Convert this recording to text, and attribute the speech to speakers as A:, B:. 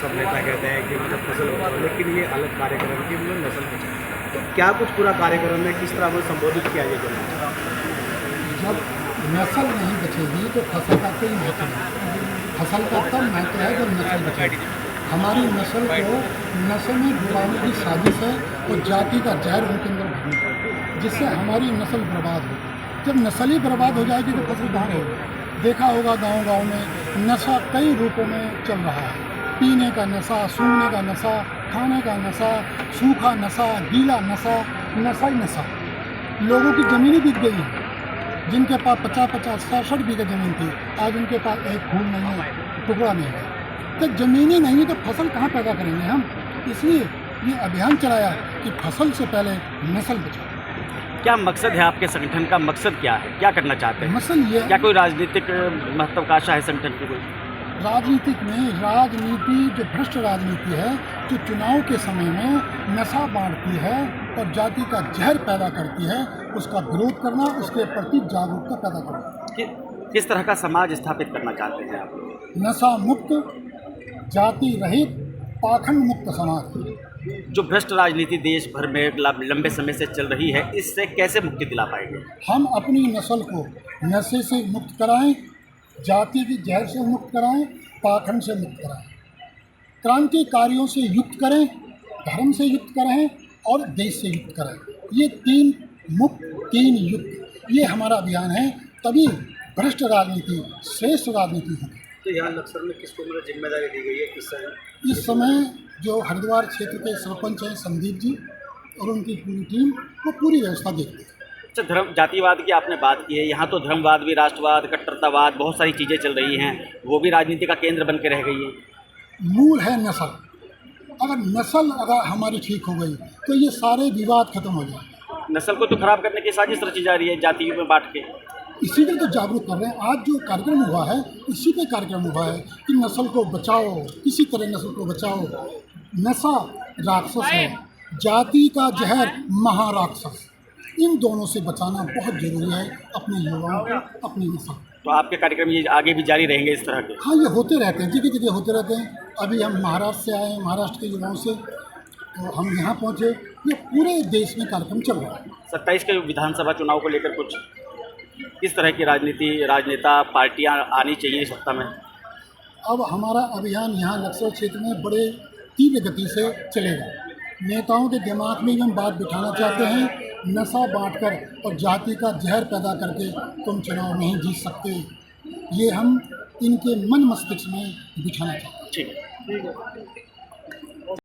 A: सब नेता कहते हैं कि मतलब फसल बचाओ, लेकिन ये अलग कार्यक्रम की मतलब नस्ल बचाओ। तो क्या कुछ पूरा कार्यक्रम में किस तरह वो संबोधित किया जाएगा?
B: जब नस्ल नहीं बचेगी तो फसल का कोई महत्व नहीं। फसल का तब महत्व है जब नस्ल बचेगी। हमारी नस्ल को नस्ल में डुबाने की साजिश है और जाति का जहर उनके अंदर भरने का, जिससे हमारी नस्ल बर्बाद हो। जब नस्ल ही बर्बाद हो जाएगी तो फसल कहाँ होगी? देखा होगा गांव-गांव में नशा कई रूपों में चल रहा है। पीने का नशा, सूंघने का नशा, खाने का नशा, सूखा नशा, गीला नशा, नशा ही नशा। लोगों की ज़मीनें बिक गई हैं। जिनके पास 50-50, 60-60 बीघा ज़मीन थी, आज उनके पास एक फूल नहीं है, टुकड़ा नहीं है। तो ज़मीनें नहीं है तो फसल कहाँ पैदा करेंगे हम? इसलिए ये अभियान चलाया कि फसल से पहले नस्ल बचाओ।
A: क्या मकसद है आपके संगठन का? मकसद क्या है, क्या करना चाहते हैं?
B: मकसद ये
A: क्या कोई राजनीतिक महत्वाकांक्षा है संगठन की कोई?
B: राजनीतिक में राजनीति जो भ्रष्ट राजनीति है, जो चुनाव के समय में नशा बांटती है और जाति का जहर पैदा करती है, उसका विरोध करना, उसके प्रति जागरूकता पैदा करना।
A: किस तरह का समाज स्थापित करना चाहते हैं आप?
B: नशा मुक्त, जाति रहित, पाखंड मुक्त समाज।
A: जो भ्रष्ट राजनीति देश भर में लंबे समय से चल रही है, इससे कैसे मुक्ति दिला पाएंगे?
B: हम अपनी नस्ल को नशे से मुक्त कराएं, जाति की जहर से मुक्त कराएं, पाखंड से मुक्त कराएं, क्रांतिकारियों से युक्त करें, धर्म से युक्त करें और देश से युक्त करें। ये 3 मुक्त, 3 युक्त, ये हमारा अभियान है। तभी भ्रष्ट राजनीति श्रेष्ठ राजनीति होगी।
A: तो यहाँ लक्सर में किसको मतलब जिम्मेदारी दी गई है किस समय?
B: इस समय जो हरिद्वार क्षेत्र के सरपंच हैं संदीप जी और उनकी पूरी टीम, वो पूरी व्यवस्था देखती है।
A: अच्छा, धर्म जातिवाद की आपने बात की है, यहाँ तो धर्मवाद भी, राष्ट्रवाद, कट्टरतावाद, बहुत सारी चीज़ें चल रही हैं, वो भी राजनीति का केंद्र बन के रह गई है।
B: मूल है नस्ल। अगर हमारी ठीक हो गई तो ये सारे विवाद खत्म हो जाएंगे।
A: नस्ल को तो खराब करने की साजिश रची जा रही है जातियों में बांट के।
B: इसी के तो जागरूक कर रहे हैं। आज जो कार्यक्रम हुआ है, इसी पे कार्यक्रम हुआ है कि नस्ल को बचाओ, किसी तरह नस्ल को बचाओ। नशा राक्षस है, जाति का जहर महाराक्षस। इन दोनों से बचाना बहुत जरूरी है अपने युवाओं को, अपनी नस्ल।
A: तो आपके कार्यक्रम ये आगे भी जारी रहेंगे इस तरह के?
B: हाँ, ये होते रहते हैं, जगह जगह होते रहते हैं। अभी हम महाराष्ट्र से आए हैं, महाराष्ट्र के युवाओं से, तो हम यहाँ पहुँचे। ये पूरे देश में कार्यक्रम चल रहा है।
A: 27 के विधानसभा चुनाव को लेकर कुछ किस तरह की राजनीति, राजनेता, पार्टियां आनी चाहिए इस सत्ता में?
B: अब हमारा अभियान यहाँ लक्सर क्षेत्र में बड़े तीव्र गति से चलेगा। नेताओं के दिमाग में हम बात बिठाना चाहते हैं, नशा बांटकर और जाति का जहर पैदा करके तुम चुनाव नहीं जीत सकते। ये हम इनके मन मस्तिष्क में बिठाना चाहते हैं।
A: ठीक है।